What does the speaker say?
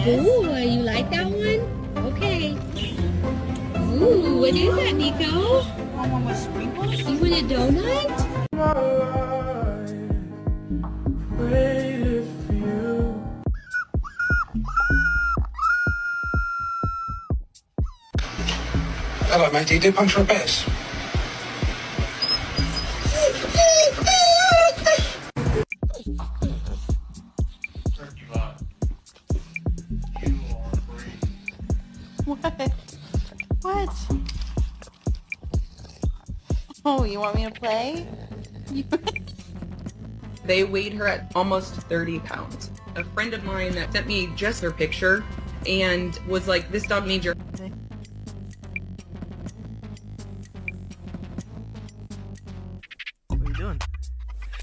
Ooh, you like that one? Okay. Ooh, what is that, Nico? One with sprinkles? You want a donut? Hello, mate. Do you do puncture repairs? What? What? Oh, you want me to play? They weighed her at almost 30 pounds. A friend of mine that sent me just her picture and was like, this dog needs your